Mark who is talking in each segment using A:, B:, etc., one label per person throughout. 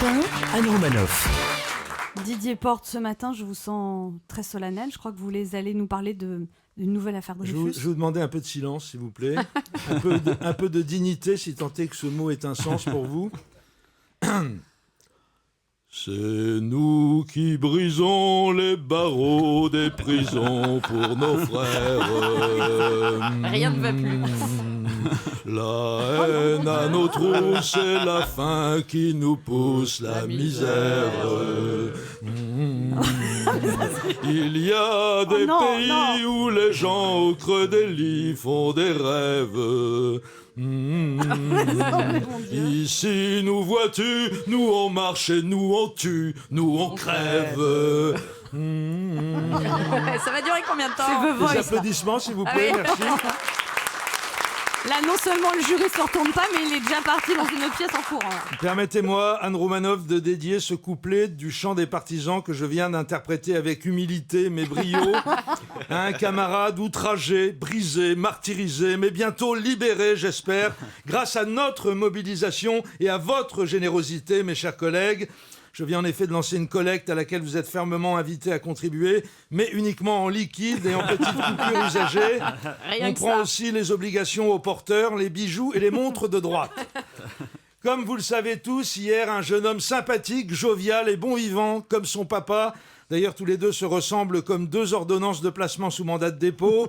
A: Anne Romanoff.
B: Didier Porte, ce matin, je vous sens très solennel. Je crois que vous allez nous parler d'une nouvelle affaire Dreyfus.
C: Je vous demandais un peu de silence, s'il vous plaît. un peu de dignité, si tant est que ce mot ait un sens pour vous. C'est nous qui brisons les barreaux des prisons pour nos frères.
B: Rien ne va plus.
C: La haine à nos trous, c'est la faim qui nous pousse la misère. Il y a des pays où les gens au creux des lits font des rêves. Ici, nous vois-tu, nous on marche et nous on tue, nous on crève.
B: Ça va durer combien de temps?
C: Des applaudissements, s'il vous plaît, merci.
B: Là, non seulement le jury ne se retourne pas, mais il est déjà parti dans une autre pièce en courant.
C: Permettez-moi, Anne Romanoff, de dédier ce couplet du chant des partisans que je viens d'interpréter avec humilité mais brio à un camarade outragé, brisé, martyrisé, mais bientôt libéré, j'espère, grâce à notre mobilisation et à votre générosité, mes chers collègues. Je viens en effet de lancer une collecte à laquelle vous êtes fermement invités à contribuer, mais uniquement en liquide et en petites coupures usagées. On prend aussi les obligations aux porteurs, les bijoux et les montres de droite. Comme vous le savez tous, hier, un jeune homme sympathique, jovial et bon vivant, comme son papa, d'ailleurs tous les deux se ressemblent comme deux ordonnances de placement sous mandat de dépôt,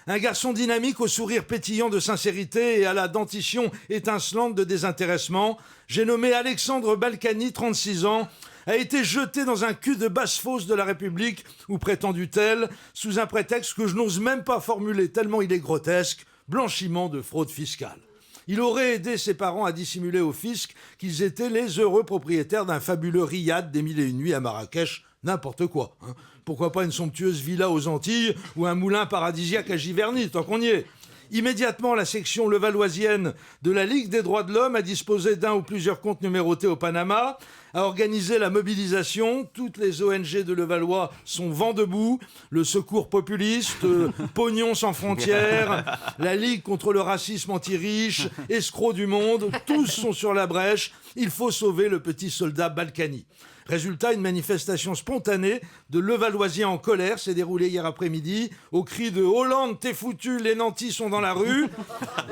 C: un garçon dynamique au sourire pétillant de sincérité et à la dentition étincelante de désintéressement, j'ai nommé Alexandre Balkany, 36 ans, a été jeté dans un cul de basse-fosse de la République, ou prétendu-elle, sous un prétexte que je n'ose même pas formuler tellement il est grotesque, blanchiment de fraude fiscale. Il aurait aidé ses parents à dissimuler au fisc qu'ils étaient les heureux propriétaires d'un fabuleux riad des 1001 nuits à Marrakech, n'importe quoi. Pourquoi pas une somptueuse villa aux Antilles ou un moulin paradisiaque à Giverny, tant qu'on y est. Immédiatement, la section levalloisienne de la Ligue des droits de l'homme a disposé d'un ou plusieurs comptes numérotés au Panama, a organisé la mobilisation. Toutes les ONG de Levallois sont vent debout. Le Secours populiste, Pognon sans frontières, la Ligue contre le racisme anti-riche, Escrocs du monde, tous sont sur la brèche. Il faut sauver le petit soldat Balkany. Résultat, une manifestation spontanée de Levalloisiens en colère s'est déroulée hier après-midi au cri de « Hollande, t'es foutu, les nantis sont dans la rue ».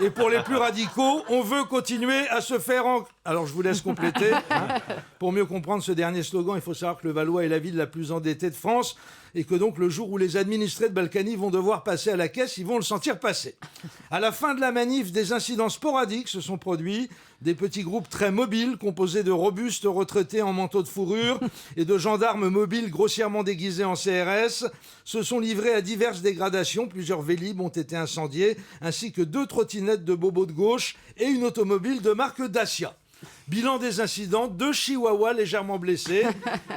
C: Et pour les plus radicaux, on veut continuer à se faire en... Alors je vous laisse compléter. Pour mieux comprendre ce dernier slogan, il faut savoir que Levallois est la ville la plus endettée de France et que donc le jour où les administrés de Balkany vont devoir passer à la caisse, ils vont le sentir passer. À la fin de la manif, des incidents sporadiques se sont produits. Des petits groupes très mobiles, composés de robustes retraités en manteau de fourrure et de gendarmes mobiles grossièrement déguisés en CRS, se sont livrés à diverses dégradations. Plusieurs Vélib ont été incendiés, ainsi que 2 trottinettes de bobos de gauche et une automobile de marque Dacia. Bilan des incidents, 2 chihuahuas légèrement blessés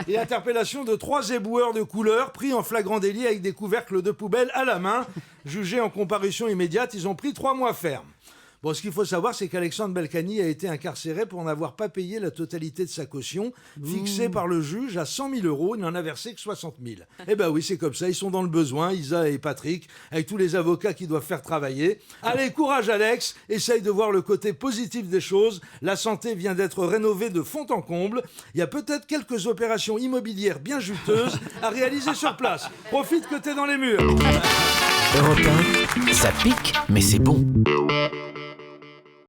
C: et interpellation de 3 éboueurs de couleur pris en flagrant délit avec des couvercles de poubelle à la main. Jugés en comparution immédiate, ils ont pris 3 mois ferme. Bon, ce qu'il faut savoir, c'est qu'Alexandre Balkany a été incarcéré pour n'avoir pas payé la totalité de sa caution, fixée par le juge à 100 000 €. Il n'en a versé que 60 000. Eh ben oui, c'est comme ça. Ils sont dans le besoin, Isa et Patrick, avec tous les avocats qui doivent faire travailler. Allez, courage Alex, essaye de voir le côté positif des choses. La santé vient d'être rénovée de fond en comble. Il y a peut-être quelques opérations immobilières bien juteuses à réaliser sur place. Profite que t'es dans les murs.
A: Europe 1, ça pique, mais c'est bon.